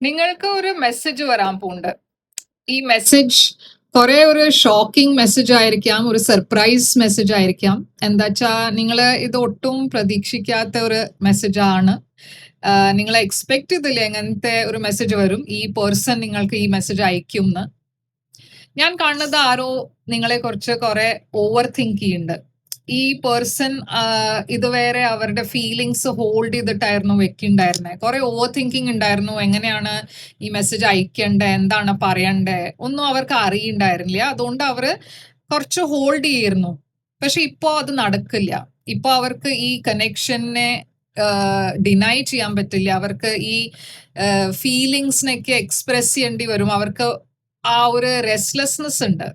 നിങ്ങൾക്ക് ഒരു മെസ്സേജ് വരാൻ പോകുന്നുണ്ട്. ഈ മെസ്സേജ് കുറെ ഒരു ഷോക്കിംഗ് മെസ്സേജ് ആയിരിക്കാം, ഒരു സർപ്രൈസ് മെസ്സേജ് ആയിരിക്കാം. എന്താച്ചാ നിങ്ങൾ ഇത് ഒട്ടും പ്രതീക്ഷിക്കാത്ത ഒരു മെസ്സേജ് ആണ്. നിങ്ങൾ എക്സ്പെക്ട് ചെയ്തില്ല എങ്ങനത്തെ ഒരു മെസ്സേജ് വരും, ഈ പേഴ്സൺ നിങ്ങൾക്ക് ഈ മെസ്സേജ് അയക്കുംന്ന്. ഞാൻ കാണുന്നത് ആരോ നിങ്ങളെ കുറിച്ച് കുറെ ഓവർ തിങ്ക് ചെയ്യുന്നുണ്ട്. ഈ പേഴ്സൺ ഇതുവരെ അവരുടെ ഫീലിങ്സ് ഹോൾഡ് ചെയ്തിട്ടായിരുന്നു വെക്കുണ്ടായിരുന്നത്. കുറെ ഓവർ തിങ്കിങ് ഉണ്ടായിരുന്നു. എങ്ങനെയാണ് ഈ മെസ്സേജ് അയക്കേണ്ടത്, എന്താണ് പറയണ്ടേ ഒന്നും അവർക്ക് അറിയണ്ടായിരുന്നില്ല. അതുകൊണ്ട് അവര് കുറച്ച് ഹോൾഡ് ചെയ്യായിരുന്നു. പക്ഷെ ഇപ്പോ അത് നടക്കില്ല. ഇപ്പൊ അവർക്ക് ഈ കണക്ഷനെ ഡിനൈ ചെയ്യാൻ പറ്റില്ല. അവർക്ക് ഈ ഫീലിങ്സിനൊക്കെ എക്സ്പ്രസ് ചെയ്യേണ്ടി വരും. അവർക്ക് ആ ഒരു റെസ്റ്റ്ലെസ്നെസ് ഉണ്ട്.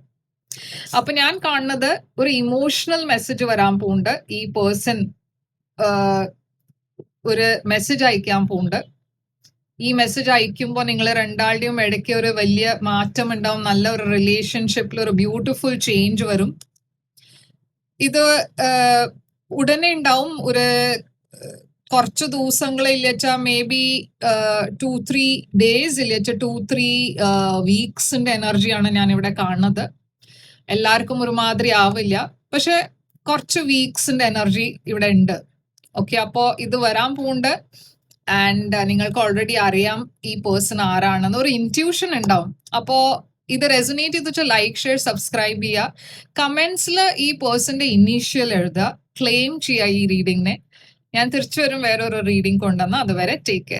അപ്പൊ ഞാൻ കാണുന്നത് ഒരു ഇമോഷണൽ മെസ്സേജ് വരാൻ പോകുന്നുണ്ട്. ഈ പേഴ്സൺ ഒരു മെസ്സേജ് അയക്കാൻ പോകുന്നുണ്ട്. ഈ മെസ്സേജ് അയക്കുമ്പോൾ നിങ്ങൾ രണ്ടാളുടെയും ഇടയ്ക്ക് ഒരു വലിയ മാറ്റം ഉണ്ടാവും. നല്ല ഒരു റിലേഷൻഷിപ്പിൽ ഒരു ബ്യൂട്ടിഫുൾ ചേഞ്ച് വരും. ഇത് ഉടനെ ഉണ്ടാവും. ഒരു കുറച്ച് ദിവസങ്ങളില്ല, മേ ബി 2-3 ഡേയ്സ് ഇല്ല, 2-3 വീക്സിന്റെ എനർജിയാണ് ഞാൻ ഇവിടെ കാണുന്നത്. എല്ലാവർക്കും ഒരുമാതിരി ആവില്ല, പക്ഷെ കുറച്ച് വീക്സിന്റെ എനർജി ഇവിടെ ഉണ്ട്. ഓക്കെ, അപ്പോ ഇത് വരാൻ പോകുന്നുണ്ട്. ആൻഡ് നിങ്ങൾക്ക് ഓൾറെഡി അറിയാം ഈ പേഴ്സൺ ആരാണെന്ന്, ഒരു ഇൻറ്റ്യൂഷൻ ഉണ്ടാവും. അപ്പോ ഇത് റെസൊനേറ്റ് ചെയ്തിട്ട് ലൈക്ക്, ഷെയർ, സബ്സ്ക്രൈബ് ചെയ്യുക. കമന്റ്സിൽ ഈ പേഴ്സന്റെ ഇനീഷ്യൽ എഴുതുക, ക്ലെയിം ചെയ്യുക ഈ റീഡിങ്ങിനെ. ഞാൻ തിരിച്ചു വരും വേറൊരു റീഡിംഗ് കൊണ്ടുവന്ന്. അതുവരെ ടേക്ക് കെയർ.